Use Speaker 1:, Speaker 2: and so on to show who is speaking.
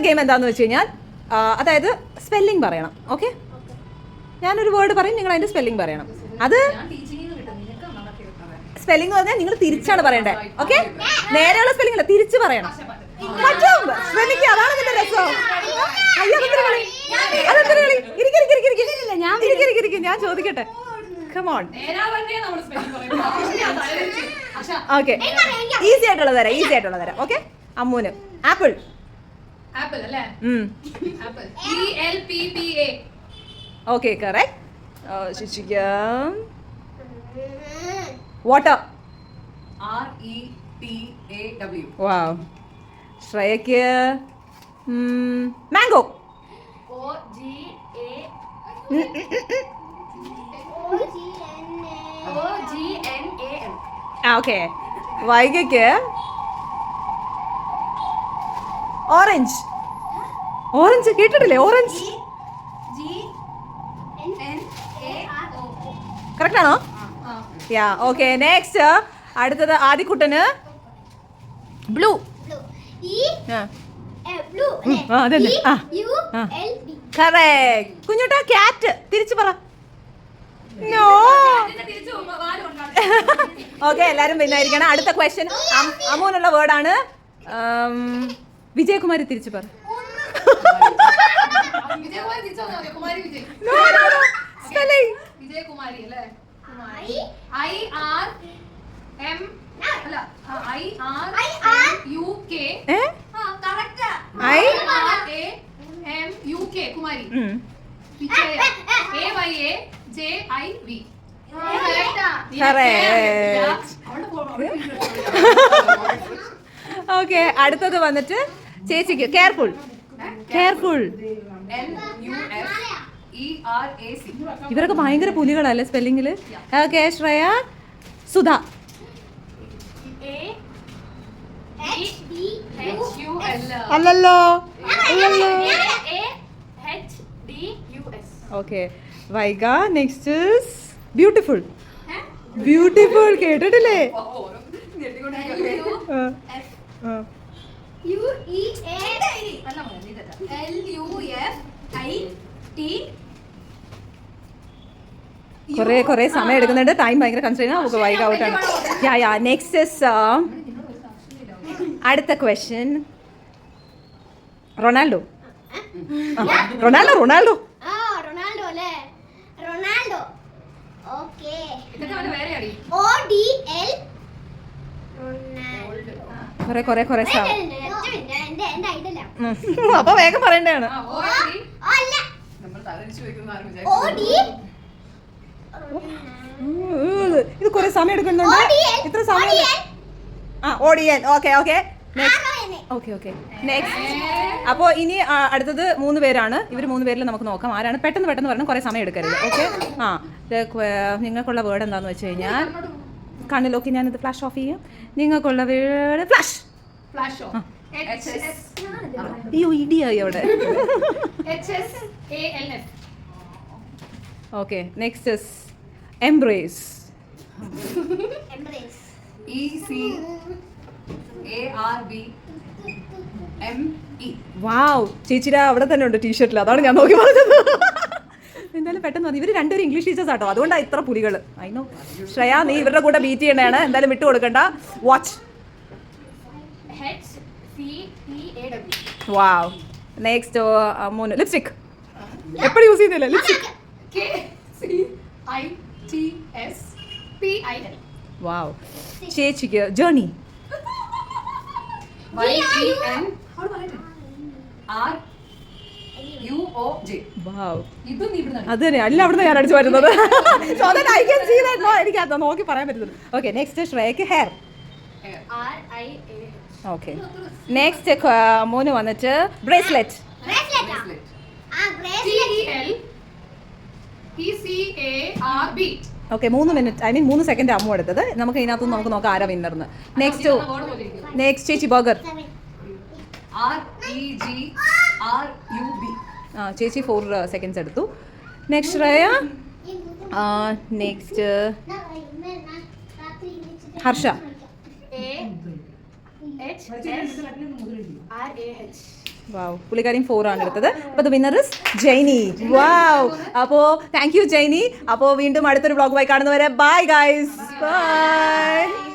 Speaker 1: Game എന്താന്ന് വെച്ച് കഴിഞ്ഞാൽ അതായത് സ്പെല്ലിംഗ് പറയണം. ഓക്കെ, ഞാനൊരു വേർഡ് പറയും, നിങ്ങൾ അതിന്റെ സ്പെല്ലിംഗ് പറയണം. അത് സ്പെല്ലിംഗ് പറഞ്ഞാൽ നിങ്ങൾ തിരിച്ചാണ് പറയണ്ടേ. ഓക്കെ, നേരെയുള്ള സ്പെല്ലിംഗ് അല്ല, തിരിച്ച് പറയണം. പറ്റും, ശ്രമിക്കുക, അതാണ് ഇതിന്റെ രസം. ഞാൻ ചോദിക്കട്ടെ, കമോൺ. ഓക്കെ, ഈസി ആയിട്ടുള്ള തരാം, ഈസി ആയിട്ടുള്ള തരാം. ഓക്കെ, അമ്മൂന് ആപ്പിൾ.
Speaker 2: ആപ്പിൾ അല്ലേ?
Speaker 1: Okay, correct. ശിശിക്ക് വാട്ടർ.
Speaker 2: RETAW.
Speaker 1: വാവ്. ശ്രേയക്ക് മാംഗോ. ഓക്കെ, വൈകയ്ക്ക് ഓറഞ്ച്. ഓറഞ്ച് കേട്ടിട്ടില്ലേ? ഓറഞ്ച് കറക്റ്റ് ആണോ? യാ. ഓക്കെ, നെക്സ്റ്റ് അടുത്തത് ആദിക്കുട്ടന് ബ്ലൂ. കുഞ്ഞുട്ടാ ക്യാറ്റ്. തിരിച്ചു പറ. നോ. ഓക്കെ, എല്ലാരും പിന്നായിരിക്കണം. അടുത്ത ക്വസ്റ്റ്യൻ അമ്മൂനുള്ള വേർഡാണ്. വിജയകുമാരി. തിരിച്ചു പറ.
Speaker 2: വിജയകുമാരി അല്ലേ? കുമാരി.
Speaker 1: ഓക്കെ, അടുത്തത് വന്നിട്ട് ചേച്ചിക്ക് കെയർഫുൾ. കെയർഫുൾ. ഇവരൊക്കെ ഭയങ്കര പുലികളല്ലേ സ്പെല്ലിങ്ങില്. ഓക്കെ, ശ്രേയ സുധ. അല്ലല്ലോ. Okay, Vaiga. Next beautiful. Beautiful കേട്ടിട്ടില്ലേ? കുറെ സമയം എടുക്കുന്നുണ്ട്. ടൈം ഭയങ്കര കൺസ്ട്രെയിൻ ആണ്. നമുക്ക് വൈകി ഔട്ടാണ്. യാ. നെക്സ്റ്റ് അടുത്ത ക്വസ്റ്റ്യൻ റൊണാൾഡോ. റൊണാൾഡോ. റൊണാൾഡോ. കുറെ അപ്പൊ വേഗം പറയണ്ടാണ്. ഇത് കുറെ സമയം എടുക്കുന്നുണ്ട്. ഇത്ര സമയം. ഓഡിയൻ. ഓക്കെ. നെക്സ്റ്റ്. അപ്പോൾ ഇനി അടുത്തത് 3 പേരാണ്. ഇവർ 3 പേരിൽ നമുക്ക് നോക്കാം ആരാണ്. പെട്ടെന്ന് പറയണം, കുറെ സമയം എടുക്കരുത്. ഓക്കെ. നിങ്ങൾക്കുള്ള വേർഡ് എന്താന്ന് വെച്ച് കഴിഞ്ഞാൽ കണ്ണിലൊക്കെ ഞാനിത് ഫ്ലാഷ് ഓഫ് ചെയ്യാം. നിങ്ങൾക്കുള്ള വേർഡ് ഫ്ലാഷ്. അയ്യോ, ഇടിയായി അവിടെ. Okay, next embrace. വാവ്, ചേച്ചിയുടെ അവിടെ തന്നെ ഉണ്ട് ടീഷർട്ടിൽ. അതാണ് ഞാൻ നോക്കി പറഞ്ഞത്. എന്തായാലും പെട്ടെന്ന് മതി. ഇവർ രണ്ടുപേരും ഇംഗ്ലീഷ് ടീച്ചേഴ്സ് ആട്ടോ, അതുകൊണ്ടാണ് ഇത്ര പുലികൾ. അതിനോ ശ്രേയ, നീ ഇവരുടെ കൂടെ ബീറ്റ് ചെയ്യണതാണ്. എന്തായാലും വിട്ടു കൊടുക്കണ്ട. വാച്ച്. വാവ്. നെക്സ്റ്റ് മോന് ലിപ്സ്റ്റിക്. എപ്പോഴും യൂസ് ചെയ്യുന്നില്ല ലിപ്സ്റ്റിക്. വാവ്. ചേച്ചിക്ക് ജേർണി. അത് തന്നെ അല്ല, അവിടുന്ന് ഞാൻ അടിച്ചു വരുന്നത്. എനിക്ക് അത് നോക്കി പറയാൻ പറ്റുന്നത്. ഓക്കെ, നെക്സ്റ്റ് ശ്രേയക്ക് ഹെയർ. ഓക്കെ, നെക്സ്റ്റ് മോന് വന്നിട്ട് bracelet. Okay, 3 minute, I mean 3 second അമ്മ എടുത്തത്. നമുക്ക് ഇതിനകത്തുനിന്ന് നമുക്ക് നോക്കാം ആരാ വിന്നർന്ന്. നെക്സ്റ്റ് ചേച്ചി ബർഗർ. ചേച്ചി 4 സെക്കൻഡ്സ് എടുത്തു. നെക്സ്റ്റ് ശ്രേയ. നെക്സ്റ്റ് ഹർഷ. വാവ്, പുള്ളിക്കാരിയും 4 ആണ് എടുത്തത്. അപ്പോൾ ദ വിന്നർ ഇസ് ജൈനി. വാവ്, അപ്പോൾ താങ്ക് യു ജൈനി. അപ്പോൾ വീണ്ടും അടുത്തൊരു വ്ളോഗുമായി കാണുന്നവരെ ബൈ ഗൈസ്, ബൈ.